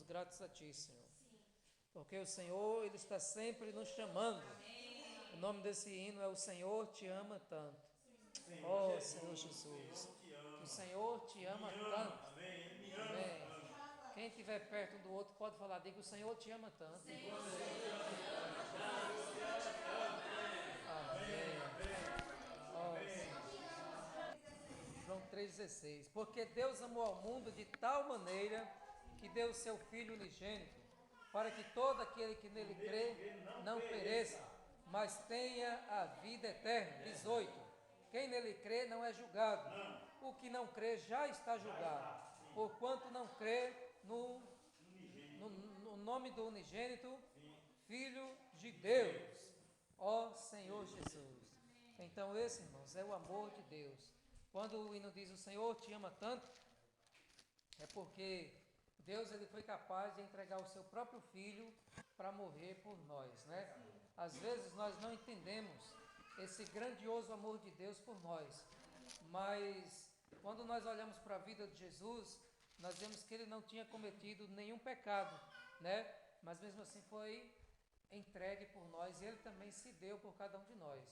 gratos a Ti, Senhor. Porque o Senhor, Ele está sempre nos chamando. O nome desse hino é O Senhor Te Ama Tanto. Oh, Senhor Jesus, o Senhor te ama tanto. Amém. Quem estiver perto do outro pode falar, diga, o Senhor te ama tanto. Amém. Oh, João 3,16. Porque Deus amou ao mundo de tal maneira que deu o seu Filho unigênito, para que todo aquele que nele crê não pereça, mas tenha a vida eterna. 18. Quem nele crê não é julgado. O que não crê já está julgado, porquanto não crê no nome do unigênito Filho de Deus, ó Senhor Jesus. Então esse, irmãos, é o amor de Deus. Quando o hino diz o Senhor te ama tanto, é porque Deus ele foi capaz de entregar o seu próprio Filho para morrer por nós, né? Às vezes nós não entendemos esse grandioso amor de Deus por nós, mas quando nós olhamos para a vida de Jesus, nós vemos que ele não tinha cometido nenhum pecado, né? Mas mesmo assim foi entregue por nós e ele também se deu por cada um de nós.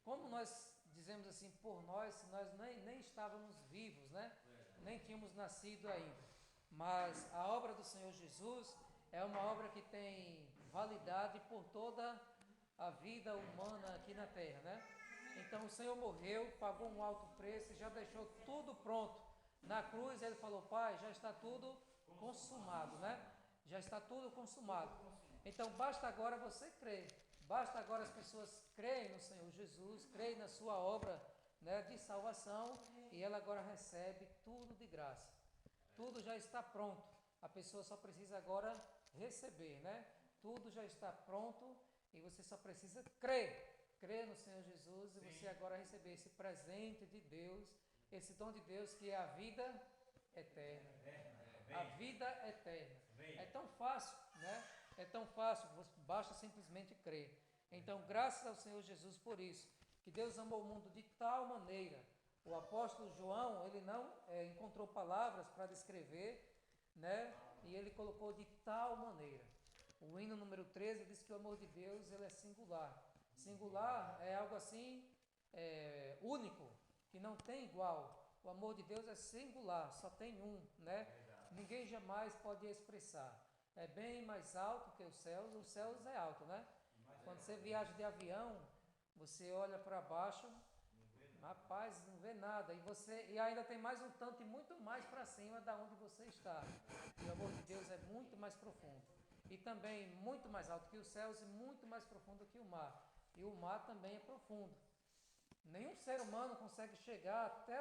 Como nós dizemos assim, por nós, se nós nem estávamos vivos, né? Nem tínhamos nascido ainda. Mas a obra do Senhor Jesus é uma obra que tem validade por toda a vida humana aqui na terra, né? Então o Senhor morreu, pagou um alto preço e já deixou tudo pronto. Na cruz ele falou, Pai, já está tudo consumado, né? Já está tudo consumado. Então basta agora você crer. Basta agora as pessoas creem no Senhor Jesus, creem na sua obra, né, de salvação, e ela agora recebe tudo de graça. Tudo já está pronto. A pessoa só precisa agora receber, né? Tudo já está pronto e você só precisa crer. Crer no Senhor Jesus e você agora receber esse presente de Deus, esse dom de Deus que é a vida eterna. A vida eterna. É tão fácil, né? É tão fácil, basta simplesmente crer. Então, graças ao Senhor Jesus por isso, que Deus amou o mundo de tal maneira. O apóstolo João, ele não encontrou palavras para descrever, né? E ele colocou de tal maneira. O hino número 13 diz que o amor de Deus ele é singular. Singular é algo assim, único, que não tem igual. O amor de Deus é singular, só tem um, né? Ninguém jamais pode expressar. É bem mais alto que os céus é alto, né? Quando você viaja de avião, você olha para baixo, rapaz, não vê nada. E ainda tem mais um tanto e muito mais para cima da onde você está. E o amor de Deus é muito mais profundo. E também muito mais alto que os céus e muito mais profundo que o mar. E o mar também é profundo. Nenhum ser humano consegue chegar até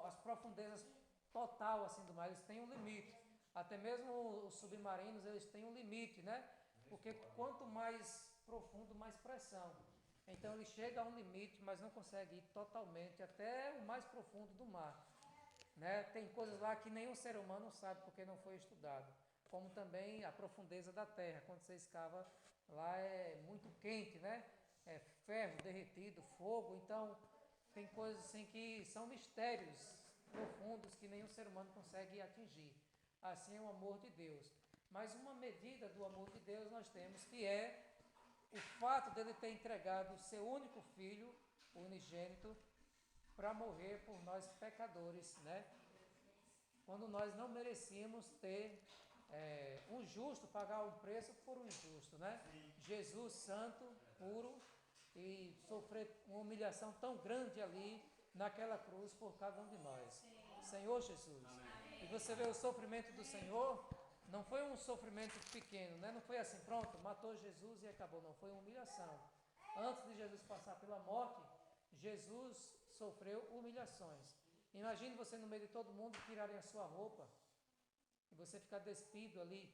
as profundezas total assim do mar. Eles têm um limite. Até mesmo os submarinos, eles têm um limite, né? Porque quanto mais profundo, mais pressão. Então ele chega a um limite, mas não consegue ir totalmente até o mais profundo do mar, né? Tem coisas lá que nenhum ser humano sabe porque não foi estudado. Como também a profundeza da terra. Quando você escava, lá é muito quente, né? É ferro derretido, fogo. Então tem coisas assim que são mistérios profundos que nenhum ser humano consegue atingir. Assim é o amor de Deus. Mas uma medida do amor de Deus nós temos, que é o fato dele ter entregado o seu único filho, o unigênito, para morrer por nós pecadores, né? Quando nós não merecíamos ter um justo, pagar um preço por um injusto, né? Jesus santo, puro, e sofrer uma humilhação tão grande ali naquela cruz por cada um de nós. Senhor Jesus. E você vê o sofrimento do Senhor, não foi um sofrimento pequeno, né? Não foi assim, pronto, matou Jesus e acabou. Não, foi uma humilhação. Antes de Jesus passar pela morte, Jesus sofreu humilhações. Imagine você no meio de todo mundo tirarem a sua roupa e você ficar despido ali.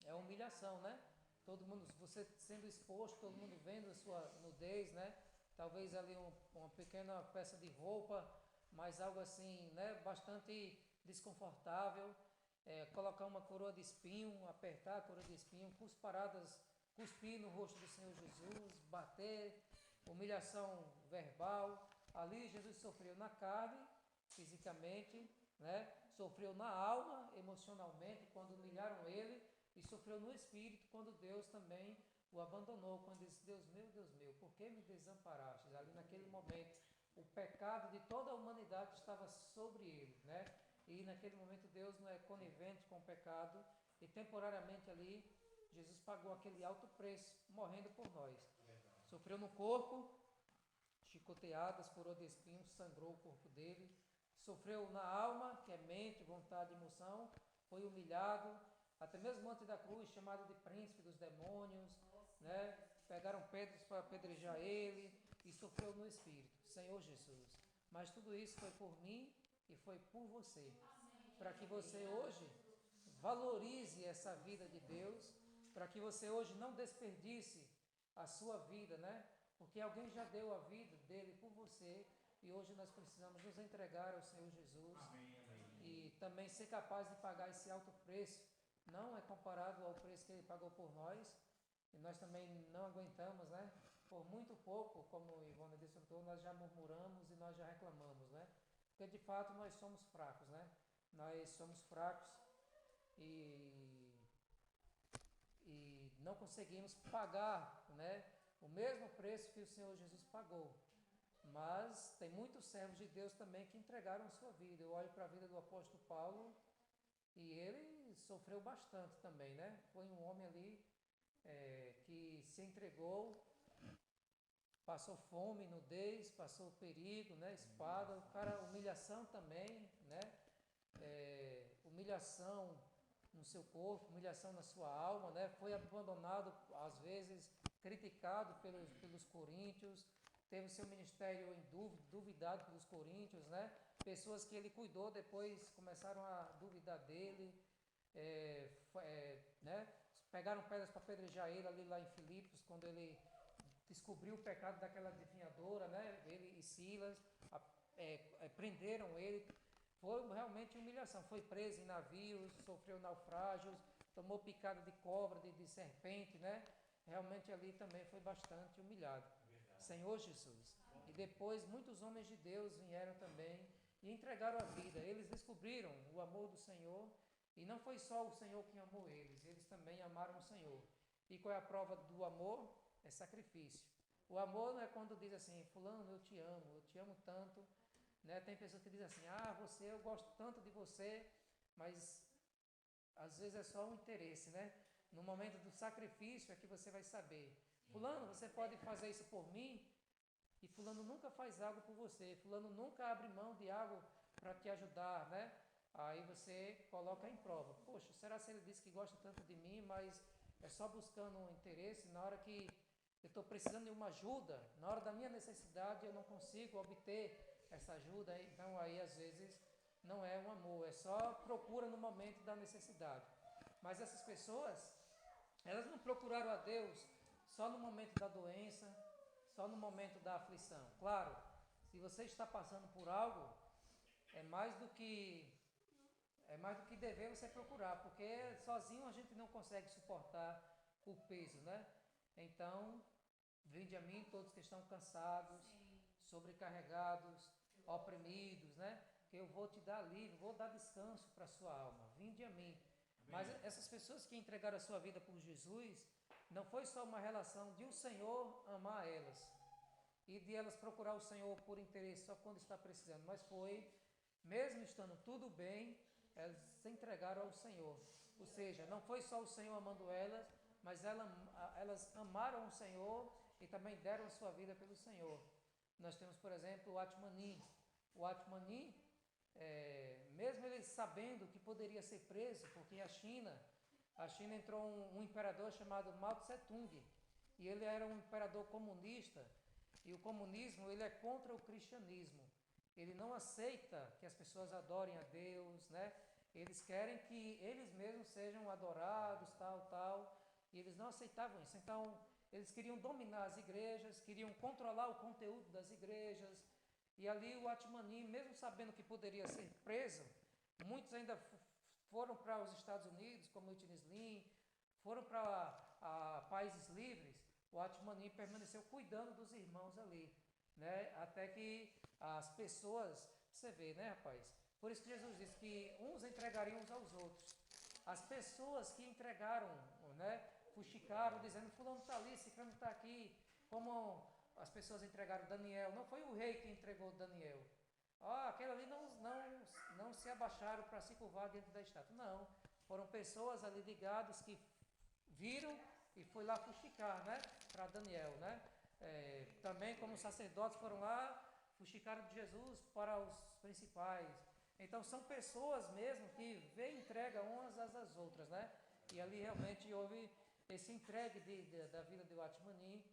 É humilhação, né? Todo mundo, você sendo exposto, todo mundo vendo a sua nudez, né? Talvez ali uma pequena peça de roupa, mas algo assim, né? Bastante desconfortável. Colocar uma coroa de espinho, apertar a coroa de espinho, cusparadas, cuspir no rosto do Senhor Jesus, bater, humilhação verbal. Ali Jesus sofreu na carne, fisicamente, né? Sofreu na alma, emocionalmente, quando humilharam ele, e sofreu no espírito, quando Deus também o abandonou, quando disse, Deus meu, por que me desamparastes? Ali naquele momento, o pecado de toda a humanidade estava sobre ele, né? E naquele momento Deus não é conivente com o pecado, e temporariamente ali, Jesus pagou aquele alto preço, morrendo por nós. Sofreu no corpo, chicoteadas, coroa de espinhos, sangrou o corpo dele. Sofreu na alma, que é mente, vontade e emoção, foi humilhado, até mesmo antes da cruz, chamado de príncipe dos demônios, né? Pegaram pedras para apedrejar ele, e sofreu no espírito, Senhor Jesus. Mas tudo isso foi por mim e foi por você, para que você hoje valorize essa vida de Deus, para que você hoje não desperdice a sua vida, né? Porque alguém já deu a vida dele por você, e hoje nós precisamos nos entregar ao Senhor Jesus. Amém. E também ser capaz de pagar esse alto preço. Não é comparado ao preço que ele pagou por nós, e nós também não aguentamos, né? Por muito pouco, como o Ivone desfrutou, nós já murmuramos e nós já reclamamos, né? Porque de fato nós somos fracos, né? Nós somos fracos e não conseguimos pagar, né, o mesmo preço que o Senhor Jesus pagou. Mas tem muitos servos de Deus também que entregaram a sua vida. Eu olho para a vida do apóstolo Paulo e ele sofreu bastante também, né? Foi um homem ali que se entregou, passou fome, nudez, passou perigo, né? Espada, o cara, humilhação também, né? Humilhação no seu corpo, humilhação na sua alma, né? Foi abandonado, às vezes, criticado pelos coríntios, teve seu ministério em duvidado pelos coríntios, né? Pessoas que ele cuidou depois começaram a duvidar dele, né? Pegaram pedras para apedrejar ele ali lá em Filipos, quando ele descobriu o pecado daquela adivinhadora, né? Ele e Silas prenderam ele. Foi realmente humilhação. Foi preso em navios, sofreu naufrágios, tomou picada de cobra, de serpente, né? Realmente ali também foi bastante humilhado. Verdade. Senhor Jesus. E depois muitos homens de Deus vieram também e entregaram a vida. Eles descobriram o amor do Senhor, e não foi só o Senhor que amou eles também amaram o Senhor. E qual é a prova do amor? É sacrifício. O amor não é quando diz assim, fulano, eu te amo tanto, né? Tem pessoas que dizem assim, eu gosto tanto de você, mas às vezes é só um interesse, né? No momento do sacrifício é que você vai saber, fulano, você pode fazer isso por mim, e fulano nunca faz algo por você, fulano nunca abre mão de algo para te ajudar, né? Aí você coloca em prova, poxa, será que ele disse que gosta tanto de mim, mas é só buscando um interesse, na hora que eu estou precisando de uma ajuda, na hora da minha necessidade eu não consigo obter essa ajuda, então aí às vezes não é um amor, é só procura no momento da necessidade. Mas essas pessoas, elas não procuraram a Deus só no momento da doença, só no momento da aflição. Claro, se você está passando por algo, é mais do que dever você procurar, porque sozinho a gente não consegue suportar o peso, né? Então, vinde a mim todos que estão cansados, sobrecarregados, oprimidos, né? Que eu vou te dar alívio, vou dar descanso para a sua alma. Vinde a mim. Mas essas pessoas que entregaram a sua vida por Jesus, não foi só uma relação de o Senhor amar elas e de elas procurar o Senhor por interesse só quando está precisando, mas foi, mesmo estando tudo bem, elas se entregaram ao Senhor. Ou seja, não foi só o Senhor amando elas, mas elas amaram o Senhor e também deram a sua vida pelo Senhor. Nós temos, por exemplo, o Atmani. O Atmani, mesmo ele sabendo que poderia ser preso, porque a China entrou um imperador chamado Mao Tse Tung, e ele era um imperador comunista, e o comunismo ele é contra o cristianismo. Ele não aceita que as pessoas adorem a Deus, né? Eles querem que eles mesmos sejam adorados, tal, e eles não aceitavam isso. Então, eles queriam dominar as igrejas, queriam controlar o conteúdo das igrejas, e ali o Atmani, mesmo sabendo que poderia ser preso, muitos ainda foram para os Estados Unidos, como o Itinislim, foram para países livres. O Atmani permaneceu cuidando dos irmãos ali, né? Até que as pessoas, você vê, né, rapaz? Por isso que Jesus disse que uns entregariam uns aos outros. As pessoas que entregaram, né, fuxicaram, dizendo, fulano está ali, ciclano está aqui, como as pessoas entregaram Daniel. Não foi o rei que entregou Daniel. Aquele ali não se abaixaram para se curvar diante da estátua. Não, foram pessoas ali ligadas que viram e foi lá fuxicar, né, para Daniel, né? Também como sacerdotes foram lá, fuxicaram de Jesus para os principais. Então são pessoas mesmo que vêm e entregam umas às outras, né? E ali realmente houve esse entregue da vida de Watmani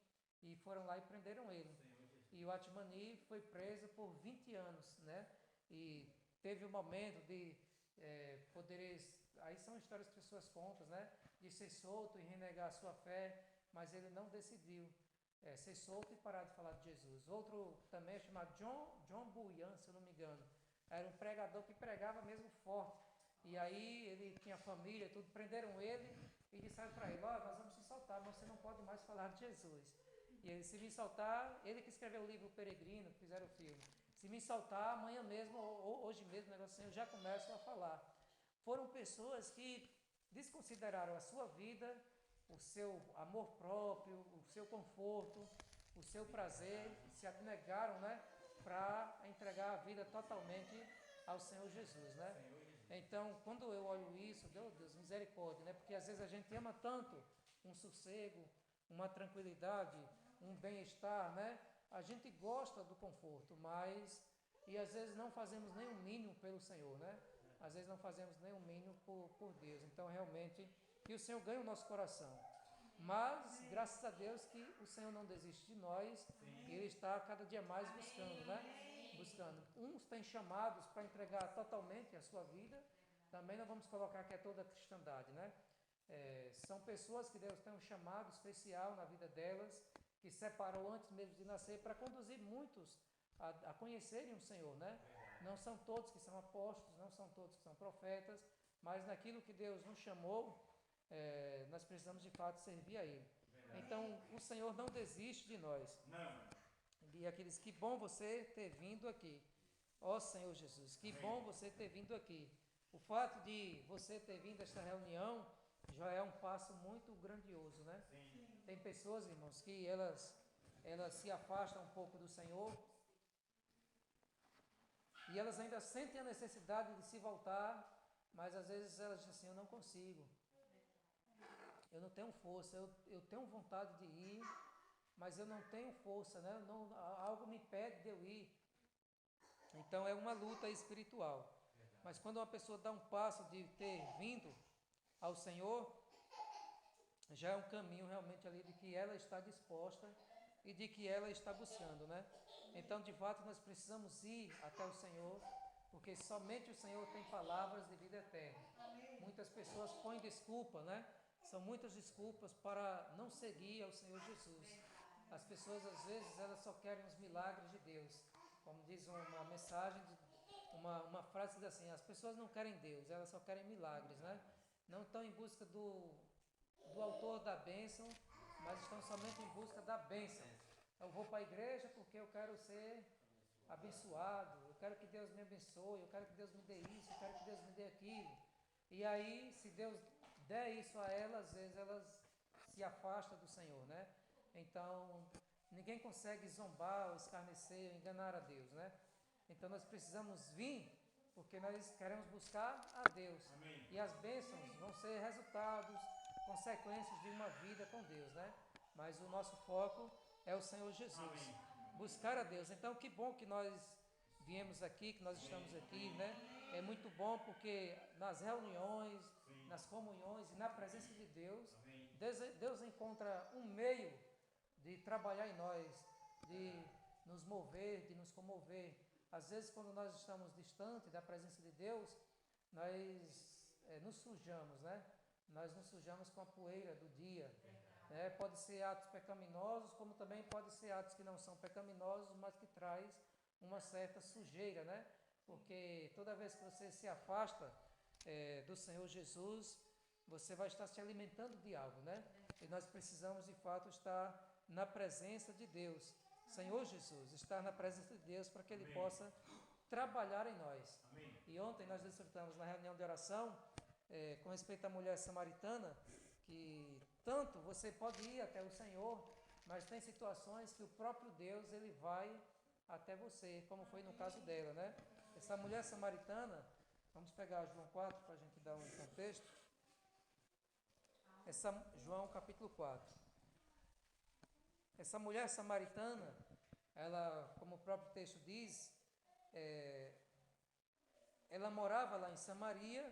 e foram lá e prenderam ele. E o Watmani foi preso por 20 anos, né? E teve o momento de poder, aí são histórias que as pessoas contam, né? De ser solto e renegar a sua fé, mas ele não decidiu ser solto e parar de falar de Jesus. Outro também é chamado John Bunyan, se eu não me engano. Era um pregador que pregava mesmo forte. E aí ele tinha família, tudo, prenderam ele e disseram para ele, nós vamos se soltar, mas você não pode mais falar de Jesus. E ele, se me soltar, ele que escreveu o livro Peregrino, que fizeram o filme. Se me soltar, amanhã mesmo, ou hoje mesmo, negócio assim, eu já começo a falar. Foram pessoas que desconsideraram a sua vida, o seu amor próprio, o seu conforto, o seu prazer, se abnegaram, né, para entregar a vida totalmente ao Senhor Jesus, né? Então, quando eu olho isso, Deus, misericórdia, né? Porque às vezes a gente ama tanto um sossego, uma tranquilidade, um bem-estar, né? A gente gosta do conforto, e às vezes não fazemos nem o mínimo pelo Senhor, né? Às vezes não fazemos nem o mínimo por Deus. Então, realmente, que o Senhor ganhe o nosso coração. Mas, graças a Deus que o Senhor não desiste de nós, e Ele está cada dia mais buscando, né? Buscando. Uns têm chamados para entregar totalmente a sua vida, também não vamos colocar que é toda a cristandade, né? São pessoas que Deus tem um chamado especial na vida delas, que separou antes mesmo de nascer, para conduzir muitos a conhecerem o Senhor, né? Não são todos que são apóstolos, não são todos que são profetas, mas naquilo que Deus nos chamou, nós precisamos de fato servir a Ele. Então, o Senhor não desiste de nós. E aqueles, que bom você ter vindo aqui. Ó Senhor Jesus, que bom você ter vindo aqui. O fato de você ter vindo a esta reunião já é um passo muito grandioso, né? Tem pessoas, irmãos, que elas se afastam um pouco do Senhor e elas ainda sentem a necessidade de se voltar, mas às vezes elas dizem assim, eu não consigo. Eu não tenho força, eu tenho vontade de ir, mas eu não tenho força, né? Algo me impede de eu ir. Então é uma luta espiritual. Mas quando uma pessoa dá um passo de ter vindo ao Senhor, já é um caminho realmente ali de que ela está disposta e de que ela está buscando, né? Então, de fato, nós precisamos ir até o Senhor, porque somente o Senhor tem palavras de vida eterna. Muitas pessoas põem desculpa, né? São muitas desculpas para não seguir ao Senhor Jesus. As pessoas, às vezes, elas só querem os milagres de Deus. Como diz uma mensagem, uma frase diz assim, as pessoas não querem Deus, elas só querem milagres, né? Não estão em busca do autor da bênção, mas estão somente em busca da bênção. Eu vou para a igreja porque eu quero ser abençoado, eu quero que Deus me abençoe, eu quero que Deus me dê isso, eu quero que Deus me dê aquilo. E aí, se Deus der isso a elas, às vezes elas se afastam do Senhor, né? Então, ninguém consegue zombar, ou escarnecer, ou enganar a Deus, né? Então, nós precisamos vir, porque nós queremos buscar a Deus. Amém. E as bênçãos vão ser resultados, consequências de uma vida com Deus, né? Mas o nosso foco é o Senhor Jesus. Amém. Buscar a Deus. Então, que bom que nós viemos aqui, que nós estamos aqui, né? É muito bom porque nas reuniões, nas comunhões e na presença de Deus, Deus encontra um meio de trabalhar em nós, de nos mover, de nos comover. Às vezes, quando nós estamos distantes da presença de Deus, nós nos sujamos, né? Nós nos sujamos com a poeira do dia. Né? Pode ser atos pecaminosos, como também pode ser atos que não são pecaminosos, mas que traz uma certa sujeira, né? Porque toda vez que você se afasta do Senhor Jesus, você vai estar se alimentando de algo, né? E nós precisamos, de fato, estar na presença de Deus. Senhor Jesus, estar na presença de Deus para que Ele possa trabalhar em nós. Amém. E ontem nós desfrutamos na reunião de oração, com respeito à mulher samaritana, que tanto você pode ir até o Senhor, mas tem situações que o próprio Deus ele vai até você, como foi no caso dela, né? Essa mulher samaritana, vamos pegar João 4 para a gente dar um contexto. João capítulo 4. Essa mulher samaritana, ela, como o próprio texto diz, ela morava lá em Samaria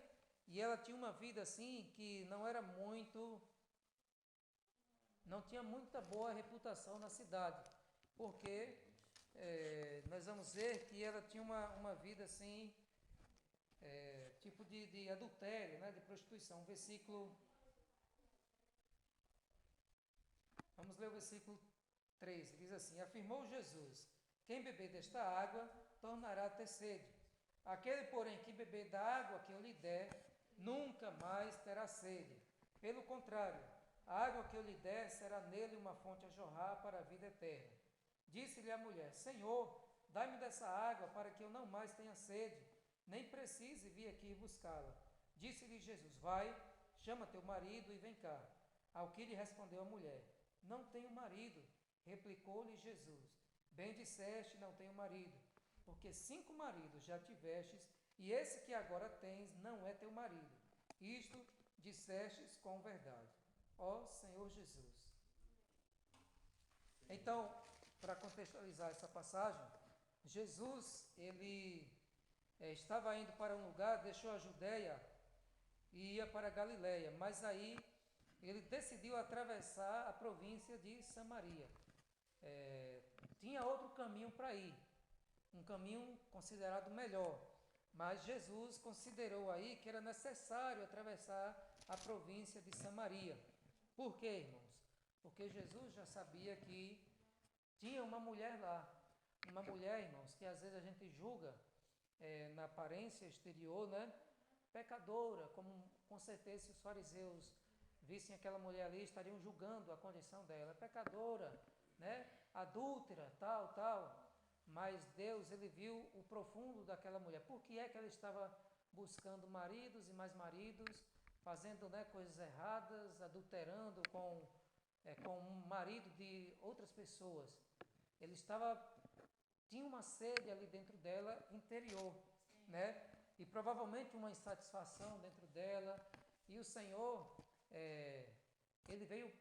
e ela tinha uma vida assim que não tinha muita boa reputação na cidade, porque nós vamos ver que ela tinha uma vida assim, tipo de adultério, né, de prostituição. Vamos ler o versículo 3, diz assim: afirmou Jesus: quem beber desta água tornará a ter sede. Aquele, porém, que beber da água que eu lhe der, nunca mais terá sede. Pelo contrário, a água que eu lhe der será nele uma fonte a jorrar para a vida eterna. Disse-lhe a mulher: Senhor, dai-me dessa água para que eu não mais tenha sede, nem precise vir aqui buscá-la. Disse-lhe Jesus: vai, chama teu marido e vem cá. Ao que lhe respondeu a mulher: não tenho marido. Replicou-lhe Jesus: bem disseste, não tenho marido, porque 5 maridos já tivestes, e esse que agora tens não é teu marido. Isto dissestes com verdade. Ó Senhor Jesus. Então, para contextualizar essa passagem, Jesus, ele estava indo para um lugar, deixou a Judéia e ia para a Galiléia, mas aí ele decidiu atravessar a província de Samaria. Tinha outro caminho para ir, um caminho considerado melhor, mas Jesus considerou aí que era necessário atravessar a província de Samaria. Por quê, irmãos? Porque Jesus já sabia que tinha uma mulher lá, uma mulher, irmãos, que às vezes a gente julga na aparência exterior, né? Pecadora, como com certeza se os fariseus vissem aquela mulher ali, estariam julgando a condição dela, pecadora, né? Adúltera, tal. Mas Deus, ele viu o profundo daquela mulher. Por que é que ela estava buscando maridos e mais maridos, fazendo, né, coisas erradas, adulterando com um marido de outras pessoas? Ele tinha uma sede ali dentro dela, interior, né? E provavelmente uma insatisfação dentro dela. E o Senhor, ele veio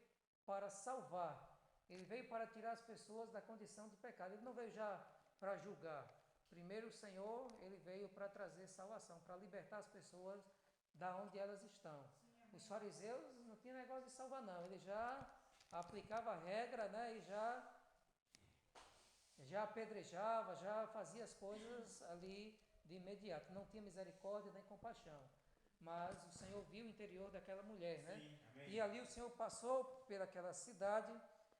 para salvar. Ele veio para tirar as pessoas da condição de pecado. Ele não veio já para julgar. Primeiro o Senhor, ele veio para trazer salvação, para libertar as pessoas da onde elas estão. Os fariseus não tinham negócio de salvar não. Ele já aplicava a regra, né? E já apedrejava, já fazia as coisas ali de imediato. Não tinha misericórdia nem compaixão. Mas o Senhor viu o interior daquela mulher, né? Sim, e ali o Senhor passou pelaquela cidade,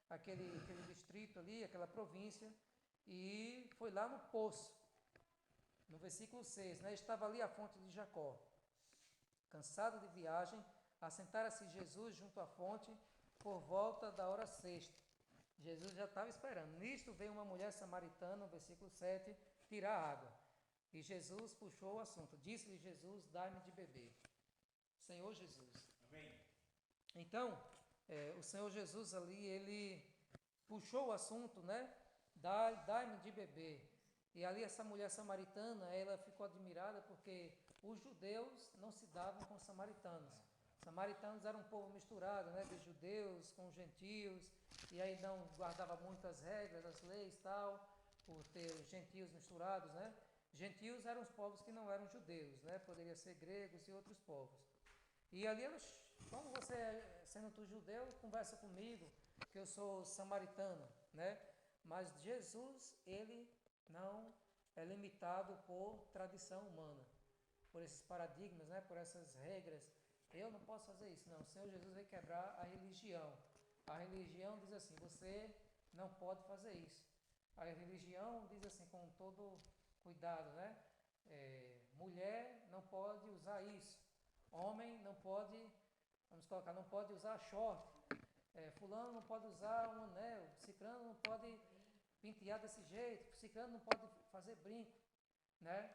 aquele distrito ali, aquela província, e foi lá no poço, no versículo 6, né? Estava ali a fonte de Jacó. Cansado de viagem, assentara-se Jesus junto à fonte por volta da hora sexta. Jesus já estava esperando. Nisto veio uma mulher samaritana, no versículo 7, tirar água. E Jesus puxou o assunto. Disse-lhe Jesus: dai-me de beber. Senhor Jesus. Amém. Então, o Senhor Jesus ali, ele puxou o assunto, né? Dai-me de beber. E ali essa mulher samaritana, ela ficou admirada porque os judeus não se davam com os samaritanos. Os samaritanos eram um povo misturado, né? De judeus com gentios, e aí não guardava muitas regras, as leis e tal, por ter gentios misturados, né? Gentios eram os povos que não eram judeus, né? Poderia ser gregos e outros povos. E ali eles, como você, sendo tu judeu, conversa comigo, que eu sou samaritano, né? Mas Jesus, ele não é limitado por tradição humana, por esses paradigmas, né? Por essas regras. Eu não posso fazer isso, não. O Senhor Jesus veio quebrar a religião. A religião diz assim: você não pode fazer isso. A religião diz assim, com todo cuidado, né? Mulher não pode usar isso. Homem não pode, vamos colocar, não pode usar short. Fulano não pode usar um anel. Ciclano não pode pentear desse jeito. Ciclano não pode fazer brinco. né?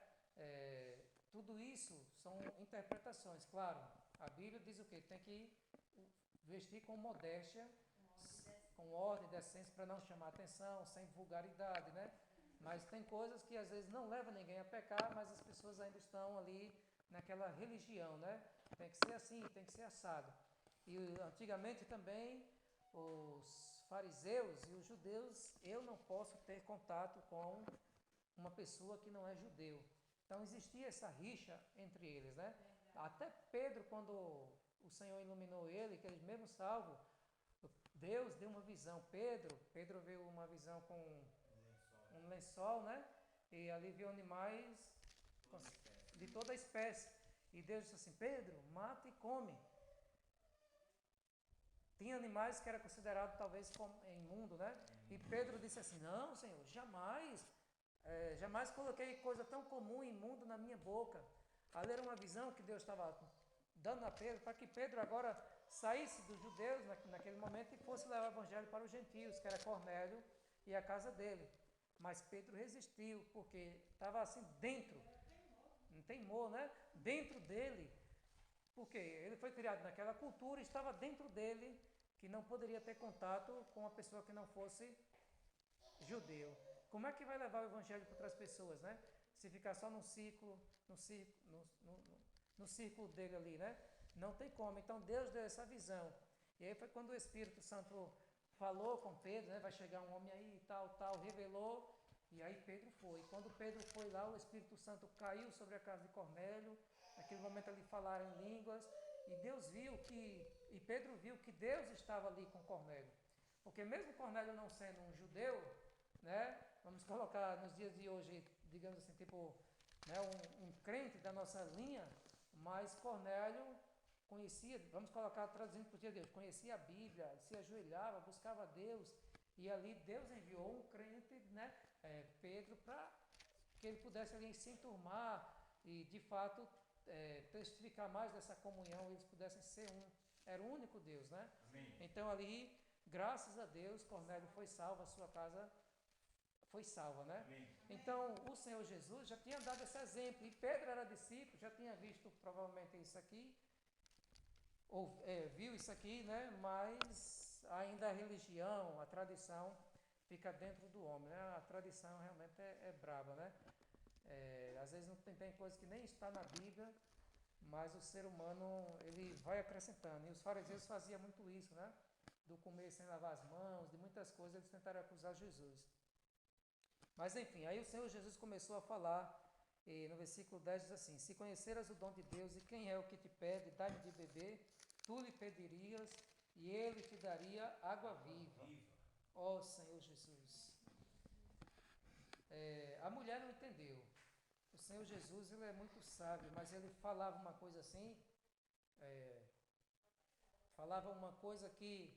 Tudo isso são interpretações, claro. A Bíblia diz o quê? Tem que vestir com modéstia, com ordem, decência, para não chamar atenção, sem vulgaridade, né? Mas tem coisas que às vezes não levam ninguém a pecar, mas as pessoas ainda estão ali naquela religião, né? Tem que ser assim, tem que ser assado. E antigamente também os fariseus e os judeus, eu não posso ter contato com uma pessoa que não é judeu. Então existia essa rixa entre eles, né? Até Pedro, quando o Senhor iluminou ele, que ele mesmo salvo, Deus deu uma visão. Pedro viu uma visão com um lençol, né? E ali viu animais de toda a espécie. E Deus disse assim: Pedro, mata e come. Tinha animais que era considerado talvez imundo, né? E Pedro disse assim: não, Senhor, jamais coloquei coisa tão comum e imunda na minha boca. Ali era uma visão que Deus estava dando a Pedro, para que Pedro agora saísse dos judeus naquele momento e fosse levar o evangelho para os gentios, que era Cornélio e a casa dele. Mas Pedro resistiu, porque estava assim dentro, não teimou, né? Dentro dele, porque ele foi criado naquela cultura, estava dentro dele, que não poderia ter contato com uma pessoa que não fosse judeu. Como é que vai levar o evangelho para outras pessoas, né? Se ficar só no círculo dele ali, né? Não tem como. Então Deus deu essa visão. E aí foi quando o Espírito Santo falou com Pedro, né? Vai chegar um homem aí, tal, revelou. E aí Pedro foi. Quando Pedro foi lá, o Espírito Santo caiu sobre a casa de Cornélio. Naquele momento ali falaram em línguas. E Pedro viu que Deus estava ali com Cornélio. Porque mesmo Cornélio não sendo um judeu, né? Vamos colocar nos dias de hoje, digamos assim, tipo, né, um crente da nossa linha, mas Cornélio conhecia, vamos colocar traduzindo para o dia de hoje, conhecia a Bíblia, se ajoelhava, buscava a Deus, e ali Deus enviou um crente, né, Pedro, para que ele pudesse ali se enturmar e de fato testificar mais dessa comunhão, eles pudessem ser um. Era o único Deus, né? Amém. Então ali, graças a Deus, Cornélio foi salvo, a sua casa foi salva, né? Amém. Então o Senhor Jesus já tinha dado esse exemplo, e Pedro era discípulo, já tinha visto provavelmente isso aqui, ou viu isso aqui, né? Mas ainda a religião, a tradição fica dentro do homem, né? A tradição realmente é braba, né? Às vezes não tem coisa que nem está na Bíblia, mas o ser humano ele vai acrescentando. E os fariseus faziam muito isso, né? Do comer sem lavar as mãos, de muitas coisas eles tentaram acusar Jesus. Mas enfim, aí o Senhor Jesus começou a falar, e no versículo 10 diz assim: se conheceras o dom de Deus e quem é o que te pede, dá-me de beber, tu lhe pedirias e ele te daria água viva. Ó Senhor Jesus. A mulher não entendeu. O Senhor Jesus ele é muito sábio, mas ele falava uma coisa assim, falava uma coisa que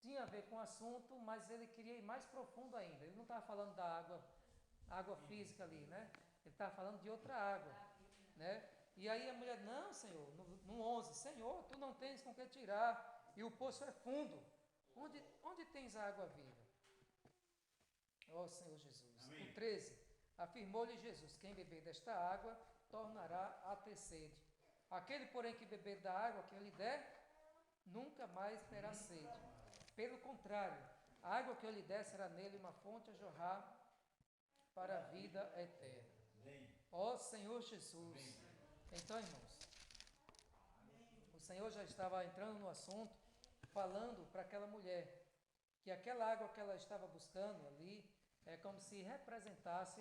tinha a ver com o assunto, mas ele queria ir mais profundo ainda. Ele não estava falando da água física ali, né? Ele estava falando de outra água, né? E aí a mulher, não, Senhor, no 11, Senhor, tu não tens com que tirar, e o poço é fundo. Onde tens a água viva? Ó Senhor Jesus. Amém. O 13, afirmou-lhe Jesus: quem beber desta água tornará a ter sede. Aquele, porém, que beber da água que eu lhe der, nunca mais terá sede. Pelo contrário, a água que eu lhe der será nele uma fonte a jorrar para a vida eterna. Ó Senhor Jesus. Então, irmãos, o Senhor já estava entrando no assunto, falando para aquela mulher que aquela água que ela estava buscando ali é como se representasse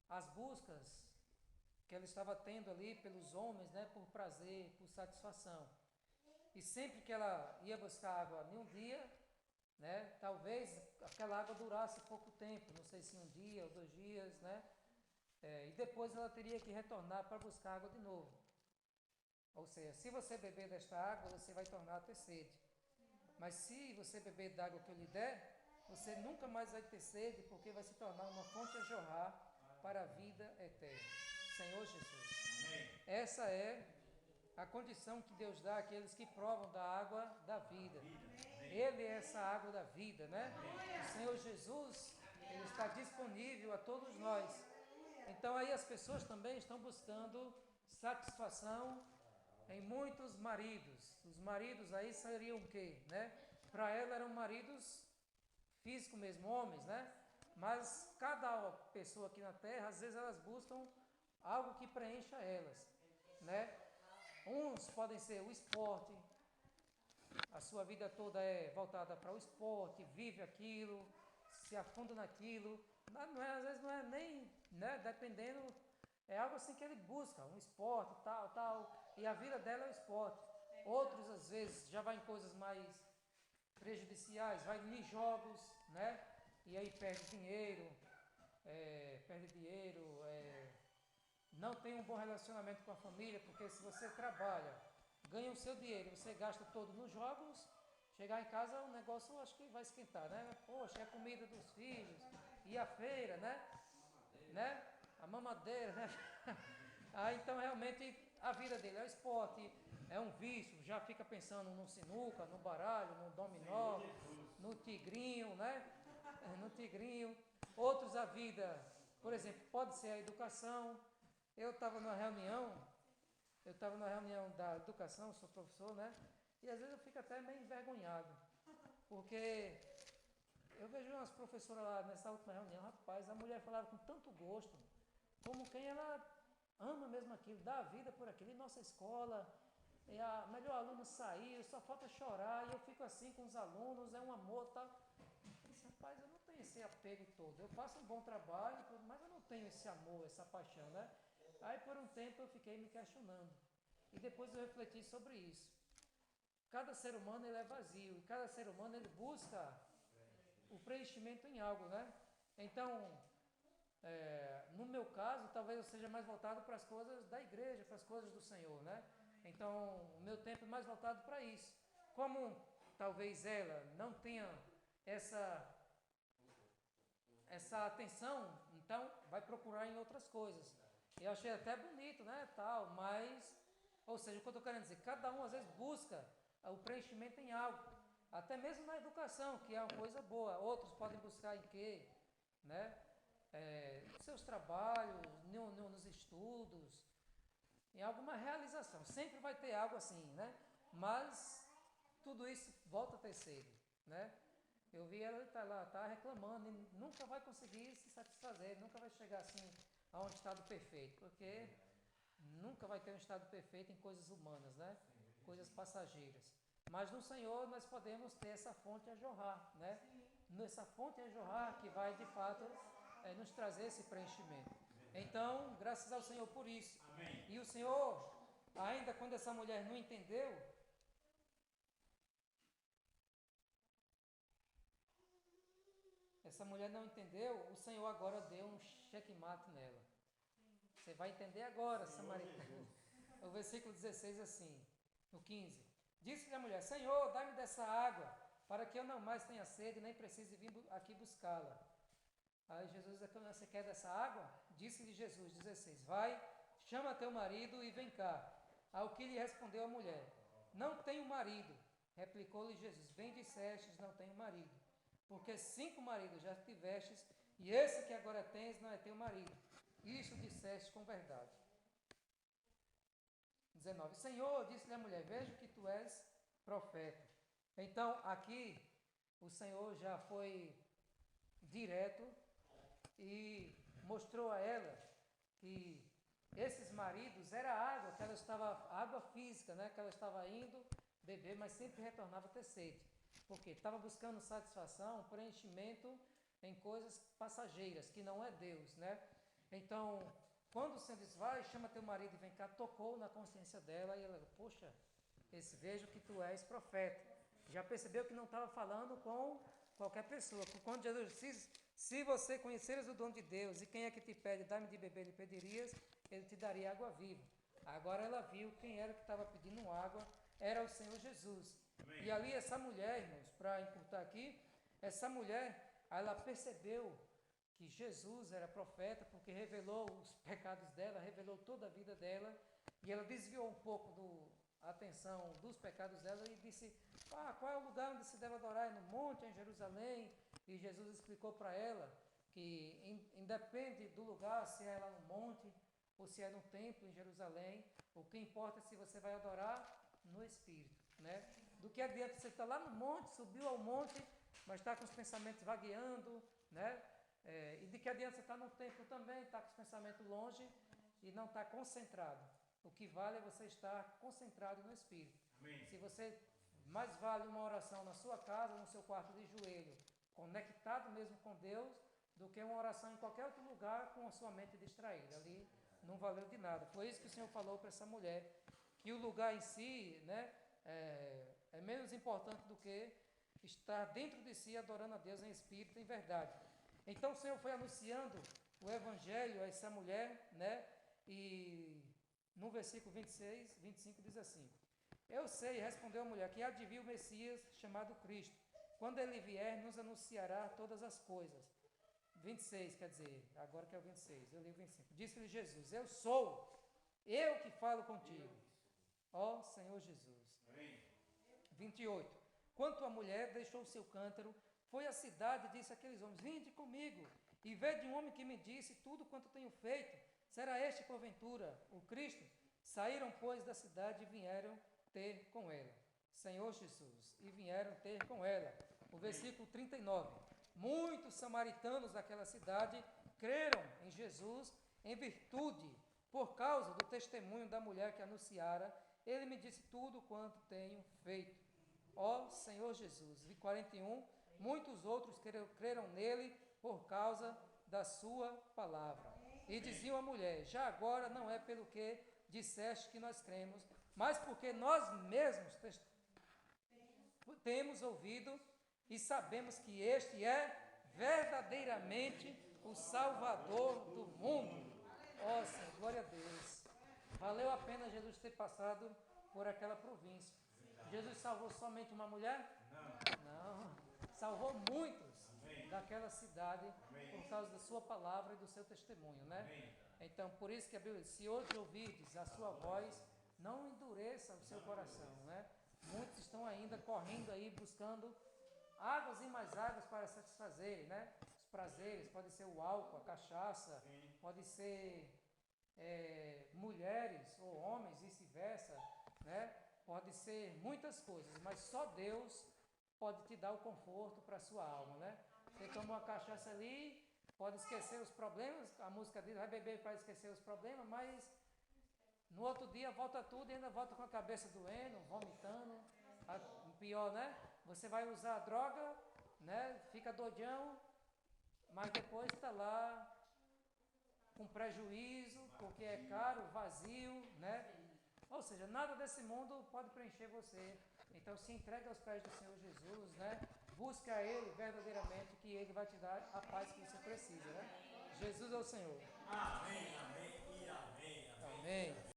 as buscas que ela estava tendo ali pelos homens, né, por prazer, por satisfação. E sempre que ela ia buscar água em um dia, né, talvez aquela água durasse pouco tempo, não sei se um dia ou 2 dias, né, e depois ela teria que retornar para buscar água de novo. Ou seja, se você beber desta água, você vai tornar a ter sede. Mas se você beber da água que eu lhe der, você nunca mais vai ter sede, porque vai se tornar uma fonte a jorrar para a vida eterna. Senhor Jesus. Amém. Essa é a condição que Deus dá àqueles que provam da água da vida. Ele é essa água da vida, né? O Senhor Jesus, Ele está disponível a todos nós. Então aí as pessoas também estão buscando satisfação em muitos maridos. Os maridos aí seriam o quê, né? Para ela eram maridos físicos mesmo, homens, né? Mas cada pessoa aqui na Terra, às vezes elas buscam algo que preencha elas, né? Uns podem ser o esporte, a sua vida toda é voltada para o esporte, vive aquilo, se afunda naquilo, não é, às vezes não é nem, né, dependendo, é algo assim que ele busca, um esporte, tal, e a vida dela é o esporte. Outros, às vezes, já vai em coisas mais prejudiciais, vai em jogos, né, e aí perde dinheiro, não tem um bom relacionamento com a família, porque se você trabalha, ganha o seu dinheiro, você gasta todo nos jogos, chegar em casa o negócio acho que vai esquentar, né? Poxa, é a comida dos filhos, e a feira, né? A mamadeira, né? Então realmente a vida dele é o esporte, é um vício, já fica pensando no sinuca, no baralho, no dominó, no tigrinho, né? No tigrinho. Outros a vida, por exemplo, pode ser a educação. Eu estava numa reunião da educação, sou professor, né? E às vezes eu fico até meio envergonhado, porque eu vejo umas professoras lá nessa última reunião, rapaz, a mulher falava com tanto gosto, como quem ela ama mesmo aquilo, dá a vida por aquilo. Em nossa escola, a melhor aluna saiu, só falta chorar, e eu fico assim com os alunos, é um amor, tá? Disse, rapaz, eu não tenho esse apego todo, eu faço um bom trabalho, mas eu não tenho esse amor, essa paixão, né? Aí por um tempo eu fiquei me questionando, e depois eu refleti sobre isso. Cada ser humano ele é vazio, e cada ser humano ele busca o preenchimento em algo, né? Então, no meu caso, talvez eu seja mais voltado para as coisas da igreja, para as coisas do Senhor, né? Então, o meu tempo é mais voltado para isso. Como talvez ela não tenha essa atenção, então vai procurar em outras coisas. Eu achei até bonito, né, tal, mas, ou seja, o que eu estou querendo dizer, cada um às vezes busca o preenchimento em algo, até mesmo na educação, que é uma coisa boa. Outros podem buscar em quê, né? Seus trabalhos, nos estudos, em alguma realização. Sempre vai ter algo assim, né? Mas tudo isso volta a ter sede, né? Eu vi ela tá reclamando e nunca vai conseguir se satisfazer, nunca vai chegar assim a um estado perfeito, porque nunca vai ter um estado perfeito em coisas humanas, né? Coisas passageiras. Mas no Senhor nós podemos ter essa fonte a jorrar, né? Essa fonte a jorrar que vai de fato nos trazer esse preenchimento. Então, graças ao Senhor por isso. E o Senhor, ainda quando essa mulher não entendeu, o Senhor agora deu um checkmate nela. Você vai entender agora, samaritana. O versículo 16 assim, no 15. Disse-lhe a mulher, Senhor, dá-me dessa água, para que eu não mais tenha sede, nem precise vir aqui buscá-la. Aí Jesus disse, você quer dessa água? Disse-lhe Jesus, 16, vai, chama teu marido e vem cá. Ao que lhe respondeu a mulher, não tenho marido. Replicou-lhe Jesus, bem dissestes, não tenho marido. Porque 5 maridos já tivestes, e esse que agora tens não é teu marido. Isso disseste com verdade. 19. Senhor, disse-lhe a mulher, vejo que tu és profeta. Então, aqui, o Senhor já foi direto e mostrou a ela que esses maridos era água, que ela estava, água física, né? Que ela estava indo beber, mas sempre retornava a ter sede. Porque estava buscando satisfação, preenchimento em coisas passageiras, que não é Deus, né? Então, quando o Senhor diz, vai, chama teu marido e vem cá, tocou na consciência dela e ela, poxa, vejo que tu és profeta. Já percebeu que não estava falando com qualquer pessoa. Quando Jesus diz, se você conheceres o dom de Deus e quem é que te pede, dá-me de beber, lhe pedirias, ele te daria água viva. Agora ela viu quem era que estava pedindo água, era o Senhor Jesus. Amém. E ali essa mulher, irmãos, para encurtar aqui, essa mulher, ela percebeu que Jesus era profeta, porque revelou os pecados dela, revelou toda a vida dela, e ela desviou um pouco a atenção dos pecados dela e disse, qual é o lugar onde se deve adorar? É no monte, é em Jerusalém? E Jesus explicou para ela que independe do lugar, se é lá no monte ou se é no templo em Jerusalém, o que importa é se você vai adorar no Espírito, né? Do que adianta você estar lá no monte, subiu ao monte, mas está com os pensamentos vagueando, né? E de que adianta você estar no templo também, estar com os pensamentos longe e não estar concentrado. O que vale é você estar concentrado no Espírito. Amém. Se você, mais vale uma oração na sua casa, no seu quarto de joelho, conectado mesmo com Deus, do que uma oração em qualquer outro lugar com a sua mente distraída. Ali não valeu de nada. Foi isso que o Senhor falou para essa mulher, que o lugar em si, né, é menos importante do que estar dentro de si adorando a Deus em espírito e em verdade. Então o Senhor foi anunciando o Evangelho a essa mulher, né, e no versículo 26, 25 diz assim: Eu sei, respondeu a mulher, que há de vir o Messias chamado Cristo. Quando ele vier, nos anunciará todas as coisas. 26, quer dizer, agora que é o 26, eu li o 25. Disse-lhe Jesus: Eu sou, eu que falo contigo, ó Senhor Jesus. 28. Quanto a mulher deixou o seu cântaro, foi à cidade e disse àqueles homens: Vinde comigo e vede um homem que me disse tudo quanto tenho feito. Será este, porventura, o Cristo? Saíram, pois, da cidade e vieram ter com ela. Senhor Jesus, e vieram ter com ela. O versículo 39. Muitos samaritanos daquela cidade creram em Jesus em virtude, por causa do testemunho da mulher que anunciara. Ele me disse tudo quanto tenho feito. Ó Senhor Jesus. E 41. Muitos outros creram nele por causa da sua palavra. E diziam à mulher: Já agora não é pelo que disseste que nós cremos, mas porque nós mesmos temos ouvido e sabemos que este é verdadeiramente o Salvador do mundo. Ó Senhor, glória a Deus. Valeu a pena Jesus ter passado por aquela província. Jesus salvou somente uma mulher? Não. Salvou muitos daquela cidade por causa da sua palavra e do seu testemunho, né? Então, por isso que a Bíblia diz: se hoje ouvirdes a sua voz, não endureça o seu coração, né? Muitos estão ainda correndo aí, buscando águas e mais águas para satisfazer, né? Os prazeres, pode ser o álcool, a cachaça, pode ser mulheres ou homens, vice-versa, né? Pode ser muitas coisas, mas só Deus pode te dar o conforto para a sua alma, né? Você toma uma cachaça ali, pode esquecer os problemas, a música diz, vai beber para esquecer os problemas, mas no outro dia volta tudo e ainda volta com a cabeça doendo, vomitando. Pior, né? Você vai usar a droga, né? Fica doidão, mas depois está lá com prejuízo, porque é caro, vazio, né? Ou seja, nada desse mundo pode preencher você. Então se entregue aos pés do Senhor Jesus, né? Busque a Ele verdadeiramente, que Ele vai te dar a paz que você precisa, né? Jesus é o Senhor. Amém, amém e amém. Amém.